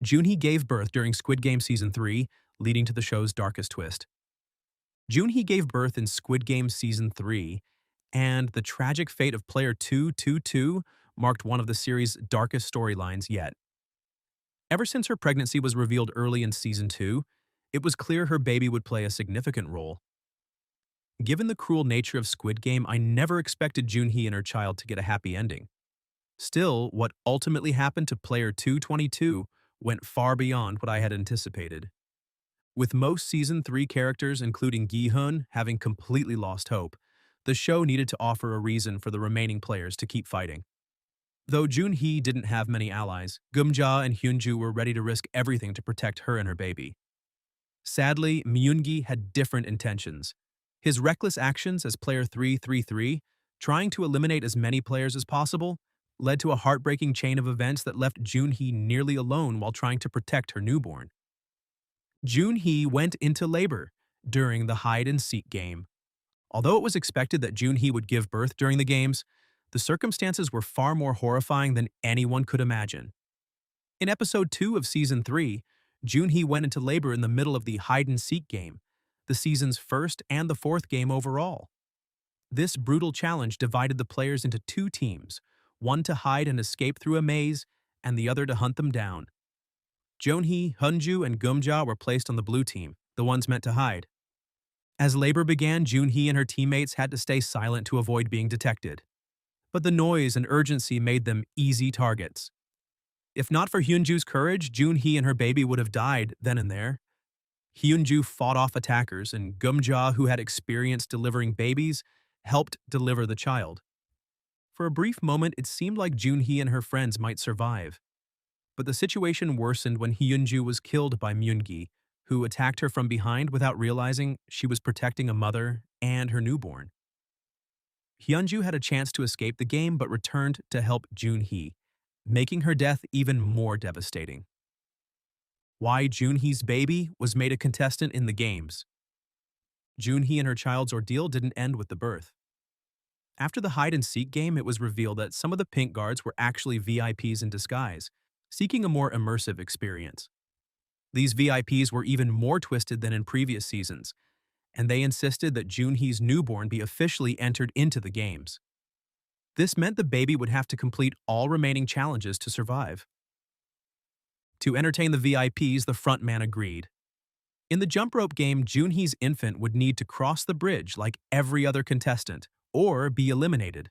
Jun-hee gave birth during Squid Game Season 3, leading to the show's darkest twist. Jun-hee gave birth in Squid Game Season 3, and the tragic fate of player 222 marked one of the series' darkest storylines yet. Ever since her pregnancy was revealed early in Season 2, it was clear her baby would play a significant role. Given the cruel nature of Squid Game, I never expected Jun-hee and her child to get a happy ending. Still, what ultimately happened to player 222 went far beyond what I had anticipated. With most Season 3 characters, including Gi-hun, having completely lost hope, the show needed to offer a reason for the remaining players to keep fighting. Though Jun-hee didn't have many allies, Geum-ja and Hyun-ju were ready to risk everything to protect her and her baby. Sadly, Myung-gi had different intentions. His reckless actions as player 333, trying to eliminate as many players as possible, led to a heartbreaking chain of events that left Jun-hee nearly alone while trying to protect her newborn. Jun-hee went into labor during the hide-and-seek game. Although it was expected that Jun-hee would give birth during the games, the circumstances were far more horrifying than anyone could imagine. In episode 2 of Season 3, Jun-hee went into labor in the middle of the hide-and-seek game, the season's first and the fourth game overall. This brutal challenge divided the players into two teams, one to hide and escape through a maze, and the other to hunt them down. Jun-hee, Hyun-ju, and Geum-ja were placed on the blue team, the ones meant to hide. As labor began, Jun-hee and her teammates had to stay silent to avoid being detected. But the noise and urgency made them easy targets. If not for Hyun-ju's courage, Jun-hee and her baby would have died then and there. Hyun-ju fought off attackers, and Geum-ja, who had experience delivering babies, helped deliver the child. For a brief moment, it seemed like Jun-hee and her friends might survive. But the situation worsened when Hyun-ju was killed by Myung-gi, who attacked her from behind without realizing she was protecting a mother and her newborn. Hyun-ju had a chance to escape the game but returned to help Jun-hee, making her death even more devastating. Why Jun-hee's baby was made a contestant in the games. Jun-hee and her child's ordeal didn't end with the birth. After the hide-and-seek game, it was revealed that some of the pink guards were actually VIPs in disguise, seeking a more immersive experience. These VIPs were even more twisted than in previous seasons, and they insisted that Jun-hee's newborn be officially entered into the games. This meant the baby would have to complete all remaining challenges to survive. To entertain the VIPs, the frontman agreed. In the jump rope game, Jun-hee's infant would need to cross the bridge like every other contestant, or be eliminated.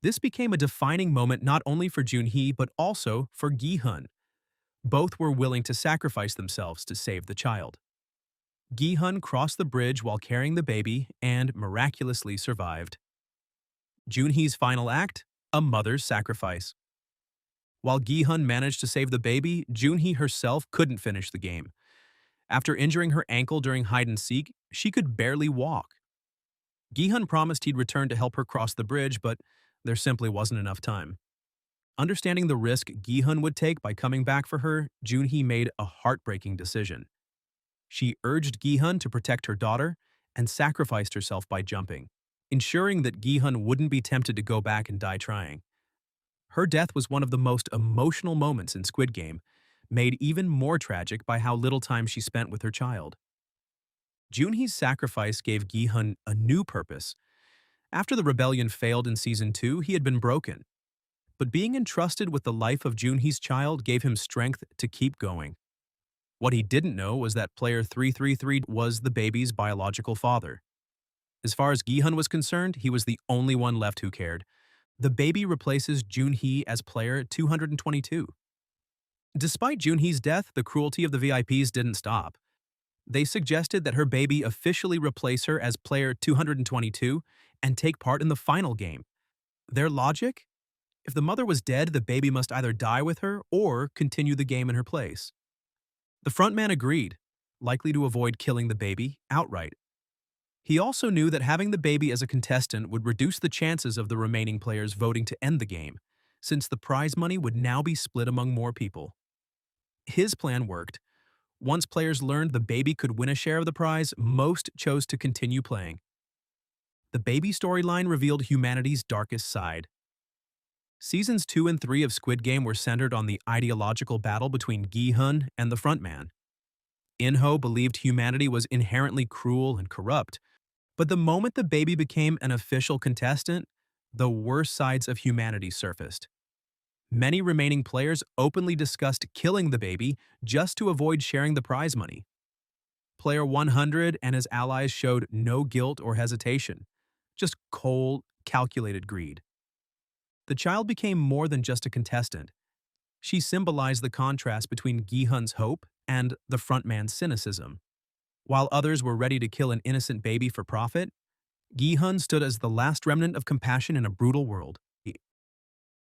This became a defining moment not only for Jun-hee but also for Gi-hun. Both were willing to sacrifice themselves to save the child. Gi-hun crossed the bridge while carrying the baby and miraculously survived. Jun-hee's final act? A mother's sacrifice. While Gi-hun managed to save the baby, Jun-hee herself couldn't finish the game. After injuring her ankle during hide-and-seek, she could barely walk. Gi-hun promised he'd return to help her cross the bridge, but there simply wasn't enough time. Understanding the risk Gi-hun would take by coming back for her, Jun-hee made a heartbreaking decision. She urged Gi-hun to protect her daughter and sacrificed herself by jumping, ensuring that Gi-hun wouldn't be tempted to go back and die trying. Her death was one of the most emotional moments in Squid Game, made even more tragic by how little time she spent with her child. Jun-hee's sacrifice gave Gi-hun a new purpose. After the rebellion failed in Season 2, he had been broken. But being entrusted with the life of Jun-hee's child gave him strength to keep going. What he didn't know was that player 333 was the baby's biological father. As far as Gi-hun was concerned, he was the only one left who cared. The baby replaces Jun-hee as player 222. Despite Jun-hee's death, the cruelty of the VIPs didn't stop. They suggested that her baby officially replace her as player 222 and take part in the final game. Their logic? If the mother was dead, the baby must either die with her or continue the game in her place. The frontman agreed, likely to avoid killing the baby outright. He also knew that having the baby as a contestant would reduce the chances of the remaining players voting to end the game, since the prize money would now be split among more people. His plan worked. Once players learned the baby could win a share of the prize, most chose to continue playing. The baby storyline revealed humanity's darkest side. Seasons 2 and 3 of Squid Game were centered on the ideological battle between Gi-hun and the frontman. In-ho believed humanity was inherently cruel and corrupt, but the moment the baby became an official contestant, the worst sides of humanity surfaced. Many remaining players openly discussed killing the baby just to avoid sharing the prize money. Player 100 and his allies showed no guilt or hesitation, just cold, calculated greed. The child became more than just a contestant. She symbolized the contrast between Gi-hun's hope and the frontman's cynicism. While others were ready to kill an innocent baby for profit, Gi-hun stood as the last remnant of compassion in a brutal world.